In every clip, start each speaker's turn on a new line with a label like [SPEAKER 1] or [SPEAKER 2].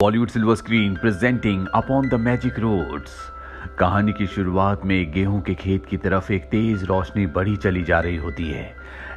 [SPEAKER 1] Bollywood silver screen presenting upon the magic roads. कहानी की शुरुआत में गेहूं के खेत की तरफ एक तेज रोशनी बढ़ी चली जा रही होती है।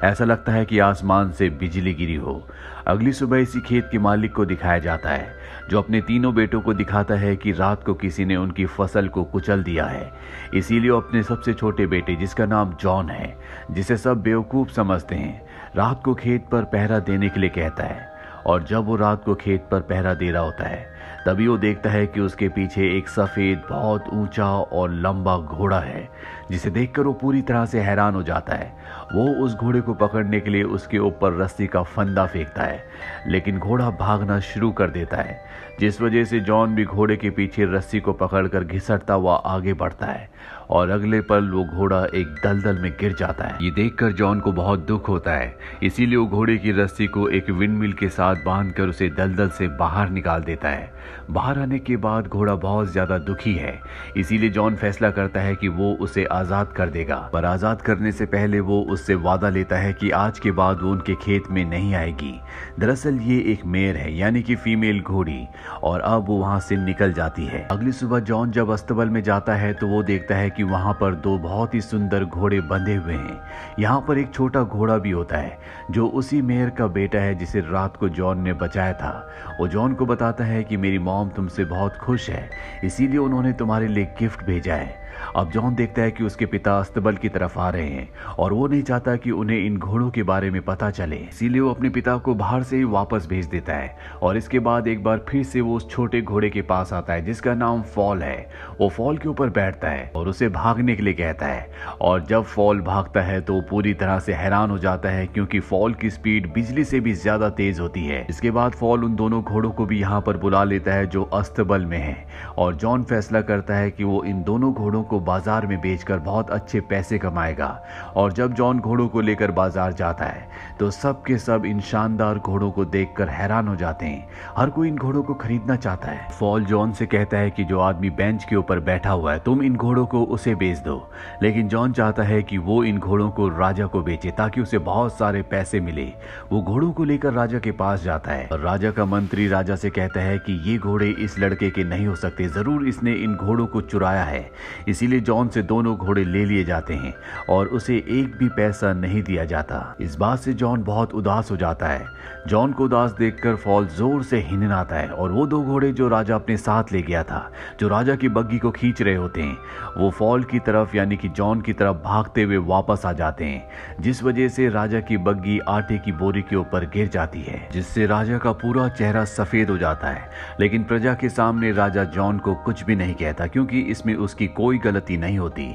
[SPEAKER 1] ऐसा लगता है कि आसमान से बिजली गिरी हो। अगली सुबह इसी खेत के मालिक को दिखाया जाता है, जो अपने तीनों बेटों को दिखाता है कि रात को किसी ने उनकी फसल को कुचल दिया है। इसीलिए वो अपने सबसे छोटे बेटे, जिसका नाम जॉन है, जिसे सब बेवकूफ समझते हैं, रात को खेत पर पहरा देने के लिए कहता है। और जब वो रात को खेत पर पहरा दे रहा होता है, तभी वो देखता है कि उसके पीछे एक सफेद, बहुत ऊंचा और लंबा घोड़ा है, जिसे देखकर वो पूरी तरह से हैरान हो जाता है। वो उस घोड़े को पकड़ने के लिए उसके ऊपर रस्सी का फंदा फेंकता है, लेकिन घोड़ा भागना शुरू कर देता है, जिस वजह से जॉन भी घोड़े के पीछे रस्सी को पकड़कर घिसटता हुआ आगे बढ़ता है और अगले पल वो घोड़ा एक दलदल में गिर जाता है। ये देखकर जॉन को बहुत दुख होता है, इसीलिए वो घोड़े की रस्सी को एक विंडमिल के साथ बांधकर उसे दलदल से बाहर निकाल देता है। बाहर आने के बाद घोड़ा बहुत ज्यादा दुखी है, इसीलिए जॉन फैसला करता है कि वो उसे आजाद कर देगा। पर आजाद करने से पहले वो उससे वादा लेता है कि आज के बाद वो उनके खेत में नहीं आएगी। दरअसल ये एक मेयर है, यानी कि फीमेल घोड़ी, और अब वो वहां से निकल जाती है। अगली सुबह जॉन जब अस्तबल में जाता है तो वो देखता है कि वहां पर दो बहुत ही सुंदर घोड़े बंधे हुए हैं। यहाँ पर एक छोटा घोड़ा भी होता है, जो उसी मेयर का बेटा है जिसे रात को जॉन ने बचाया था। वो जॉन को बताता है कि मेरी मॉम तुमसे बहुत खुश है, इसीलिए उन्होंने तुम्हारे लिए गिफ्ट भेजा है। अब जॉन देखता है कि उसके पिता अस्तबल की तरफ आ रहे हैं और वो नहीं चाहता कि उन्हें इन घोड़ों के बारे में पता चले, इसीलिए वो अपने पिता को बाहर से ही वापस भेज देता है। और इसके बाद एक बार फिर से वो उस छोटे घोड़े के पास आता है, जिसका नाम फॉल है। वो फॉल के ऊपर बैठता है और उसे भागने के लिए कहता है। और जब फॉल भागता है तो पूरी तरह से हैरान हो जाता है, क्योंकि फॉल की स्पीड बिजली से भी ज्यादा तेज होती है। इसके बाद फॉल उन दोनों घोड़ों को भी यहाँ पर बुला लेता है जो अस्तबल में है, और जॉन फैसला करता है कि वो इन दोनों घोड़ों को बाजार में बेचकर बहुत अच्छे पैसे कमाएगा। और जब जॉन घोड़ों को लेकर बाजार जाता है तो सब के सब इन शानदार घोड़ों को देखकर हैरान हो जाते हैं। हर कोई इन घोड़ों को खरीदना चाहता है। फॉल जॉन से कहता है कि जो आदमी बेंच के ऊपर बैठा हुआ है, तुम इन घोड़ों को उसे बेच दो। लेकिन जॉन चाहता है कि वो इन घोड़ों को राजा को बेचे, ताकि उसे बहुत सारे पैसे मिले। वो घोड़ों को लेकर राजा के पास जाता है और राजा का मंत्री राजा से कहता है कि ये घोड़े इस लड़के के नहीं हो सकते, जरूर इसने इन घोड़ों को चुराया है। इसीलिए जॉन से दोनों घोड़े ले लिए जाते हैं और उसे एक भी पैसा नहीं दिया जाता। इस बात से जॉन बहुत उदास हो जाता है। जॉन को उदास देखकर फॉल जोर से हिननाता है और वो दो घोड़े जो राजा अपने साथ ले गया था, जो राजा की बग्गी को खींच रहे होते हैं, वो फॉल की तरफ यानी कि जॉन की तरफ भागते हुए वापस आ जाते हैं, जिस वजह से राजा की बग्गी आटे की बोरी के ऊपर गिर जाती है, जिससे राजा का पूरा चेहरा सफेद हो जाता है। लेकिन प्रजा के सामने राजा जॉन को कुछ भी नहीं कहता, क्योंकि इसमें उसकी कोई गलती नहीं होती।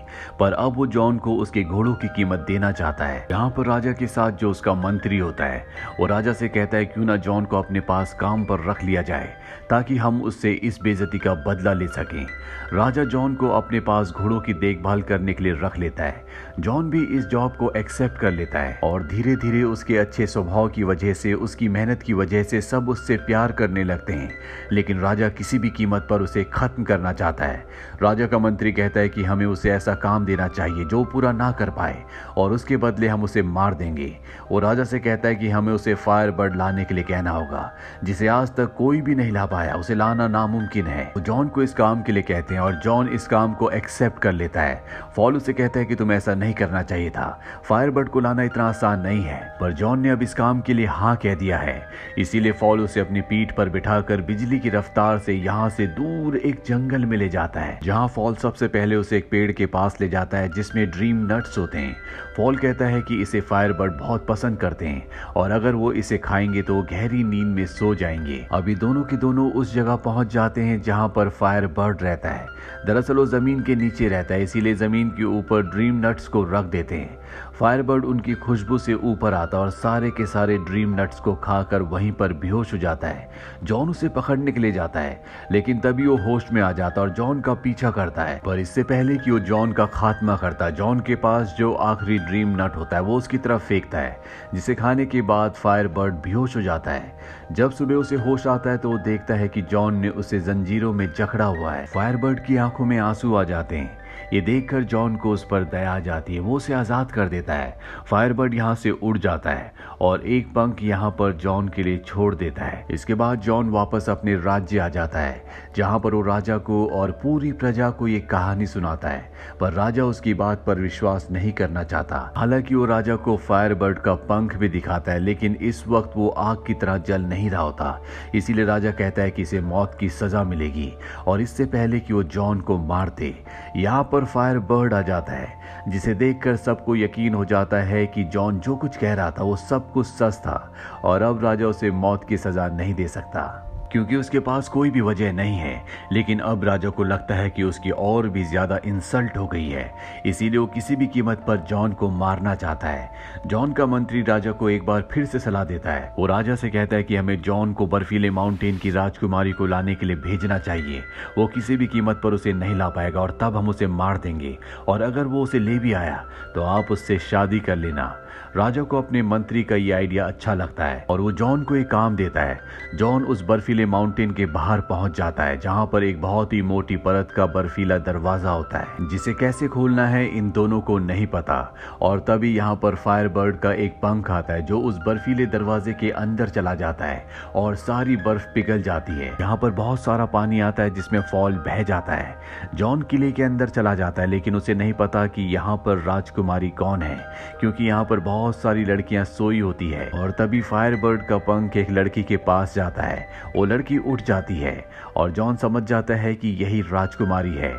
[SPEAKER 1] पर अब वो जॉन को उसके घोड़ों की कीमत देना चाहता है। यहाँ पर राजा के साथ जो उसका मंत्री होता है, वो राजा से कहता है क्यों ना जॉन को अपने पास काम पर रख लिया जाए, ताकि हम उससे इस बेइज्जती का बदला ले सकें। राजा जॉन को अपने पास घोड़ों की देखभाल करने के लिए रख लेता है। जॉन भी इस जॉब को एक्सेप्ट कर लेता है और धीरे धीरे उसके अच्छे स्वभाव की वजह से, उसकी मेहनत की वजह से सब उससे प्यार करने लगते हैं। लेकिन राजा किसी भी कीमत पर उसे खत्म करना चाहता है। राजा का मंत्री कहता है कि हमें उसे ऐसा काम देना चाहिए जो पूरा ना कर पाए, और उसके बदले हम उसे मार देंगे। वो राजा से कहता है कि हमें उसे फायर बर्ड लाने के लिए कहना होगा, जिसे आज तक कोई भी नहीं ला पाया। उसे लाना नामुमकिन है। वो जॉन को इस काम के लिए कहते हैं और जॉन इस काम को एक्सेप्ट कर लेता है। फॉल उसे कहता है कि तुम्हें ऐसा नहीं करना चाहिए था, फायरबर्ड को लाना इतना आसान नहीं है। पर जॉन ने अब इस काम के लिए हाँ कह दिया है, इसीलिए फॉल उसे अपनी पीठ पर बिठाकर बिजली की रफ्तार से यहाँ से दूर एक जंगल में ले जाता है, जहाँ फॉल सबसे पहले उसे एक पेड़ के पास ले जाता है जिसमें ड्रीम नट्स होते हैं। फॉल कहता है कि इसे फायरबर्ड बहुत पसंद करते हैं और अगर वो इसे खाएंगे तो गहरी नींद में सो जाएंगे। अभी दोनों के दोनों उस जगह पहुंच जाते हैं जहां पर फायरबर्ड रहता है। दरअसल वो जमीन के नीचे रहता है, इसीलिए जमीन के ऊपर ड्रीम नट्स को रख देते हैं। फायरबर्ड उनकी खुशबू से ऊपर आता और सारे के सारे ड्रीम नट्स को खाकर वहीं पर बेहोश हो जाता है। जॉन उसे पकड़ने के लिए जाता है, लेकिन तभी वो होश में आ जाता और जॉन का पीछा करता है। पर इससे पहले कि वो जॉन का खात्मा करता, जॉन के पास जो आखिरी ड्रीम नट होता है वो उसकी तरफ फेंकता है, जिसे खाने के बाद फायरबर्ड बेहोश हो जाता है। जब सुबह उसे होश आता है तो वो देखता है कि जॉन ने उसे जंजीरों में जकड़ा हुआ है। फायरबर्ड की आंखों में आंसू आ जाते हैं, ये देखकर जॉन को उस पर दया आ जाती है, वो उसे आज़ाद कर देता है। फायरबर्ड यहाँ से उड़ जाता है और एक पंख यहाँ पर जॉन के लिए छोड़ देता है। इसके बाद जॉन वापस अपने राज्य आ जाता है, जहाँ पर वो राजा को और पूरी प्रजा को ये कहानी सुनाता है, पर राजा उसकी बात पर विश्वास नहीं करना चाहता। हालांकि वो राजा को फायरबर्ड का पंख भी दिखाता है, लेकिन इस वक्त वो आग की तरह जल नहीं रहा होता। इसीलिए राजा कहता है कि इसे मौत की सजा मिलेगी और इससे पहले कि वो जॉन को मार दे, यहाँ पर फायरबर्ड आ जाता है, जिसे देखकर सबको यकीन हो जाता है कि जॉन जो कुछ कह रहा था वो सब कुछ सच था और अब राजा उसे मौत की सजा नहीं दे सकता, क्योंकि उसके पास कोई भी वजह नहीं है। लेकिन अब राजा को लगता है कि उसकी और भी ज्यादा इंसल्ट हो गई है, इसीलिए वो किसी भी कीमत पर जॉन को मारना चाहता है। जॉन का मंत्री राजा को एक बार फिर से सलाह देता है। वो राजा से कहता है कि हमें जॉन को बर्फीले माउंटेन की राजकुमारी को लाने के लिए भेजना चाहिए। वो किसी भी कीमत पर उसे नहीं ला पाएगा और तब हम उसे मार देंगे, और अगर वो उसे ले भी आया तो आप उससे शादी कर लेना। राजा को अपने मंत्री का ये आइडिया अच्छा लगता है और वो जॉन को एक काम देता है। जॉन उस बर्फीले माउंटेन के बाहर पहुंच जाता है, जहां पर एक बहुत ही मोटी परत का बर्फीला दरवाजा होता है, जिसे कैसे खोलना है इन दोनों को नहीं पता। और तभी यहाँ पर फायरबर्ड का एक पंख आता है, जो उस बर्फीले दरवाजे के अंदर चला जाता है और सारी बर्फ पिघल जाती है। यहाँ पर बहुत सारा पानी आता है, जिसमें फॉल बह जाता है। जॉन किले के अंदर चला जाता है, लेकिन उसे नहीं पता कि यहाँ पर राजकुमारी कौन है, क्योंकि यहाँ पर बहुत सारी लड़कियां सोई होती है। और तभी फायरबर्ड का पंख एक लड़की के पास जाता है, वो लड़की उठ जाती है और जॉन समझ जाता है कि यही राजकुमारी है।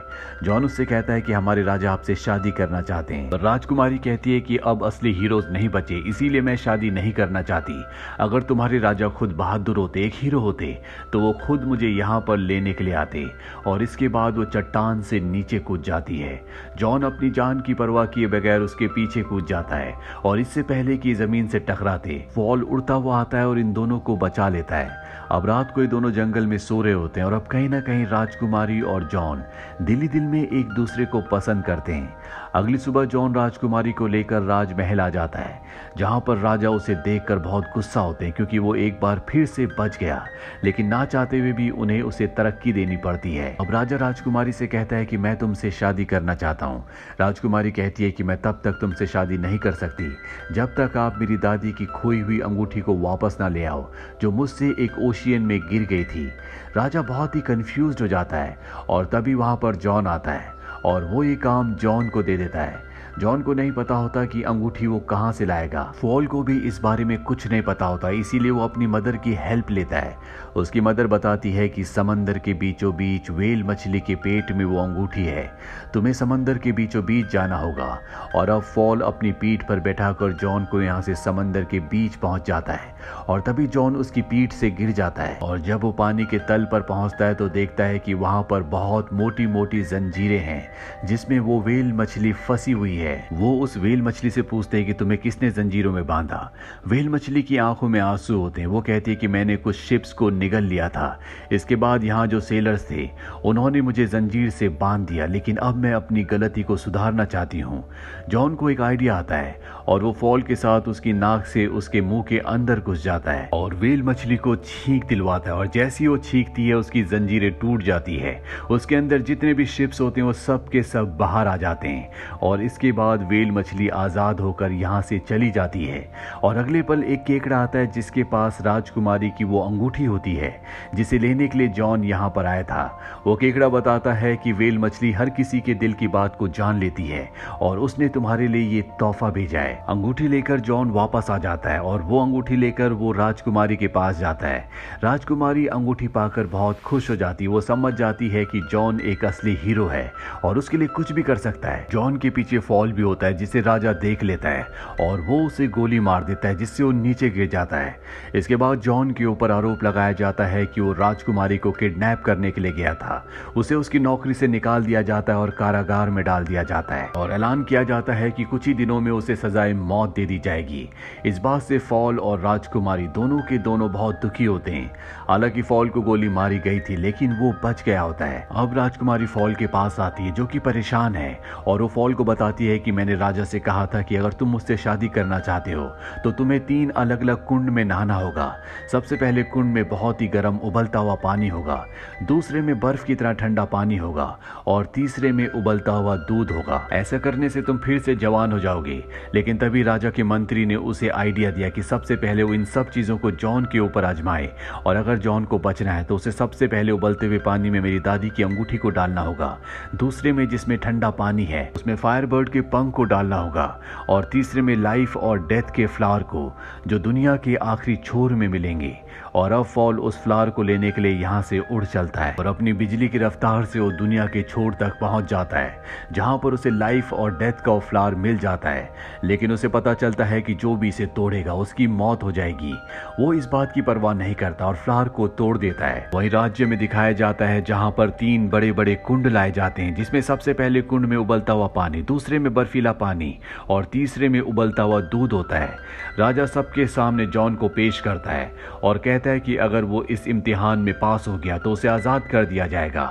[SPEAKER 1] जॉन उससे कहता है कि हमारे राजा आपसे शादी करना चाहते हैं। राजकुमारी कहती है कि अब असली हीरोज नहीं बचे, इसीलिए मैं शादी नहीं करना चाहती। अगर तुम्हारे राजा खुद बहादुर होते, एक हीरो होते, तो वो खुद मुझे यहाँ पर लेने के लिए आते। और इसके बाद वो चट्टान से नीचे कूद जाती है। जॉन अपनी जान की परवाह किए बगैर उसके पीछे कूद जाता है और इससे पहले कि जमीन से टकराते फॉल उड़ता हुआ आता है और इन दोनों को बचा लेता है। अब रात को ये दोनों जंगल में सो रहे होते हैं और अब कहीं ना कहीं राजकुमारी और जॉन दिल ही दिल में एक दूसरे को पसंद करते हैं। अगली सुबह जॉन राजकुमारी को लेकर राजमहल आ जाता है, जहां पर राजा उसे देखकर बहुत गुस्सा होते हैं, क्योंकि वो एक बार फिर से बच गया, लेकिन ना चाहते हुए भी उन्हें उसे तरक्की देनी पड़ती है। अब राजा राजकुमारी से कहता है कि मैं तुमसे शादी करना चाहता हूँ। राजकुमारी कहती है कि मैं तब तक तुमसे शादी नहीं कर सकती जब तक आप मेरी दादी की खोई हुई अंगूठी को वापस ना ले आओ, जो मुझसे एक ओशियन में गिर गई थी। राजा बहुत ही कंफ्यूज्ड हो जाता है और तभी वहां पर जॉन आता है और वो ये काम जॉन को दे देता है। जॉन को नहीं पता होता कि अंगूठी वो कहां से लाएगा। फॉल को भी इस बारे में कुछ नहीं पता होता, इसीलिए वो अपनी मदर की हेल्प लेता है। उसकी मदर बताती है कि समंदर के बीचों बीच वेल मछली के पेट में वो अंगूठी है, तुम्हें समंदर के बीचों बीच जाना होगा। और अब फॉल अपनी पीठ पर बैठाकर जॉन को यहाँ से समंदर के बीच पहुंच जाता है और तभी जॉन उसकी पीठ से गिर जाता है। और जब वो पानी के तल पर पहुंचता है तो देखता है कि वहां पर बहुत मोटी मोटी जंजीरें हैं, जिसमें वो वेल मछली फंसी हुई है। वो उस वेल मछली से पूछते हैं कि तुम्हें किसने जंजीरों में बांधा। वेल मछली की आंखों में आंसू होते हैं। वो कहती है कि मैंने कुछ शिप्स को निगल लिया था, इसके बाद यहाँ जो सेलर्स थे उन्होंने मुझे जंजीर से बांध दिया, लेकिन अब मैं अपनी गलती को सुधारना चाहती हूँ। जॉन को एक आइडिया आता है और वो फॉल के साथ उसकी नाक से उसके मुंह के अंदर घुस जाता है और वेल मछली को छींक दिलवाता है। और जैसी वो छींकती है उसकी जंजीरें टूट जाती है, उसके अंदर जितने भी शिप्स होते हैं वो सब के सब बाहर आ जाते हैं और इसके बाद वेल मछली आजाद होकर यहाँ से चली जाती है। और अगले पल एक केकड़ा आता है जिसके पास राजकुमारी की वो अंगूठी होती है जिसे लेने के लिए जॉन यहाँ पर आया था। वो केकड़ा बताता है कि वेल मछली हर किसी के दिल की बात को जान लेती है और उसने तुम्हारे लिए ये तोहफा भेजा है। अंगूठी लेकर जॉन वापस आ जाता है और वो अंगूठी लेकर वो राजकुमारी के पास जाता है। राजकुमारी अंगूठी पाकर बहुत खुश हो जाती है। वो समझ जाती है कि जॉन एक असली हीरो है और उसके लिए कुछ भी कर सकता है। जॉन के पीछे फॉल भी होता है जिसे राजा देख लेता है और वो उसे गोली मार देता है, जिससे वो नीचे गिर जाता है। इसके बाद जॉन के ऊपर आरोप लगाया जाता है कि वो राजकुमारी को किडनैप करने के लिए गया था। उसे उसकी नौकरी से निकाल दिया जाता है और कारागार में डाल दिया जाता है और ऐलान किया जाता है कि कुछ ही दिनों में उसे सजाए मौत दे दी जाएगी। इस बात से फॉल और राजकुमारी दोनों के दोनों बहुत दुखी होते हैं। हालांकि फॉल को गोली मारी गई थी लेकिन वो बच गया होता है। अब राजकुमारी फॉल के पास आती है जो कि परेशान है और वो फॉल को बताती है है कि मैंने राजा से कहा था कि अगर तुम मुझसे शादी करना चाहते हो तो तुम्हें 3 अलग अलग कुंड में नहाना होगा। सबसे पहले कुंड में बहुत ही गर्म उबलता हुआ पानी होगा, दूसरे में बर्फ की तरह ठंडा पानी होगा और तीसरे में उबलता हुआ दूध होगा। ऐसा करने से तुम फिर से जवान हो जाओगे। लेकिन तभी राजा के मंत्री ने उसे आइडिया दिया कि सबसे पहले वो इन सब चीजों को जॉन के ऊपर आजमाए और अगर जॉन को बचना है तो उसे सबसे पहले उबलते हुए पानी में मेरी दादी की अंगूठी को डालना होगा, दूसरे में जिसमें ठंडा पानी है उसमें फायरबर्ड के पंख को डालना होगा और तीसरे में लाइफ और डेथ के फ्लावर को जो दुनिया के आखिरी छोर में मिलेंगे। और अब फॉल उस फ्लावर को लेने के लिए यहाँ से उड़ चलता है और अपनी बिजली की रफ्तार से वो दुनिया के छोर तक पहुंच जाता है जहां पर उसे लाइफ और डेथ का फ्लावर मिल जाता है। लेकिन उसे पता चलता है कि जो भी इसे तोड़ेगा उसकी मौत हो जाएगी। वो इस बात की परवाह नहीं करता और फ्लावर को तोड़ देता है। वही राज्य में दिखाया जाता है जहां पर 3 बड़े बड़े कुंड लाए जाते हैं, जिसमें सबसे पहले कुंड में उबलता हुआ पानी, दूसरे में बर्फीला पानी और तीसरे में उबलता हुआ दूध होता है। राजा सबके सामने जॉन को पेश करता है और कहता है कि अगर वो इस इम्तिहान में पास हो गया तो उसे आजाद कर दिया जाएगा।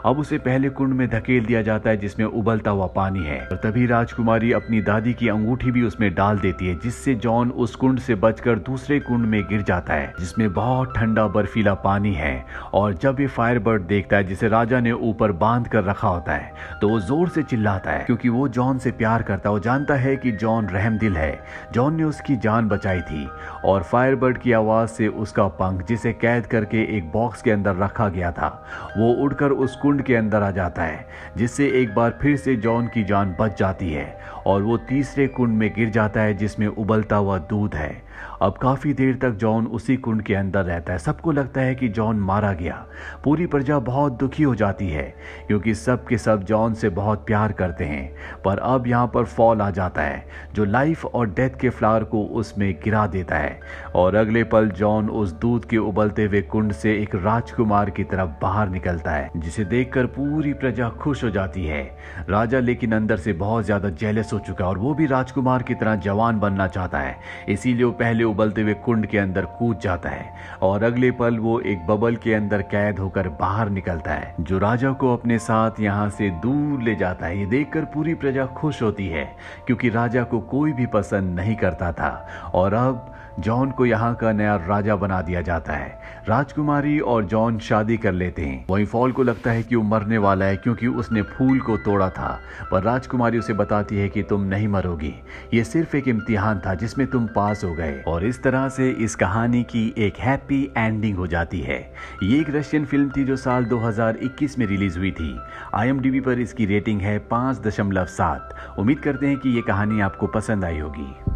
[SPEAKER 1] अब उसे पहले कुंड में धकेल दिया जाता है जिसमें उबलता हुआ पानी है और तभी राजकुमारी अपनी दादी की अंगूठी भी उसमें डाल देती है, जिससे जॉन उस कुंड से बचकर दूसरे कुंड में गिर जाता है जिसमें बहुत ठंडा बर्फीला पानी है। और जब ये फायरबर्ड देखता है जिसे राजा ने ऊपर बांध कर रखा होता है तो वो जोर से चिल्लाता है क्योंकि वो जॉन से प्यार करता है। वो जानता है कि जॉन रहमदिल है, जॉन ने उसकी जान बचाई थी। और फायरबर्ड की आवाज से उसका पंख जिसे कैद करके एक बॉक्स के अंदर रखा गया था वो उड़कर उस कुंड के अंदर आ जाता है, जिससे एक बार फिर से जॉन की जान बच जाती है और वो तीसरे कुंड में गिर जाता है जिसमें उबलता हुआ दूध है। अब काफी देर तक जॉन उसी कुंड के अंदर रहता है। सबको लगता है कि जॉन मारा गया। पूरी प्रजा बहुत दुखी हो जाती है क्योंकि सब के सब जॉन से बहुत प्यार करते हैं। पर अब यहाँ पर फॉल आ जाता है जो लाइफ और डेथ के फ्लावर को उसमें गिरा देता है और अगले पल जॉन उस दूध के उबलते हुए कुंड से एक राजकुमार की तरफ बाहर निकलता है, जिसे देखकर पूरी प्रजा खुश हो जाती है। राजा लेकिन अंदर से बहुत ज्यादा जेलस हो चुका है और वो भी राजकुमार की तरह जवान बनना चाहता है, इसीलिए वो पहले उबलते हुए कुंड के अंदर कूद जाता है और अगले पल वो एक बबल के अंदर कैद होकर बाहर निकलता है जो राजा को अपने साथ यहाँ से दूर ले जाता है। ये देखकर पूरी प्रजा खुश होती है क्योंकि राजा को कोई भी पसंद नहीं करता था और अब जॉन को यहाँ का नया राजा बना दिया जाता है। राजकुमारी और जॉन शादी कर लेते हैं। वहीं फॉल को लगता है कि वो मरने वाला है क्योंकि उसने फूल को तोड़ा था, पर राजकुमारी उसे बताती है कि तुम नहीं मरोगी, ये सिर्फ एक इम्तिहान था जिसमें तुम पास हो गए। और इस तरह से इस कहानी की एक हैप्पी एंडिंग हो जाती है। ये एक रशियन फिल्म थी जो साल 2021 में रिलीज हुई थी। IMDb पर इसकी रेटिंग है 5.7। उम्मीद करते हैं कि ये कहानी आपको पसंद आई होगी।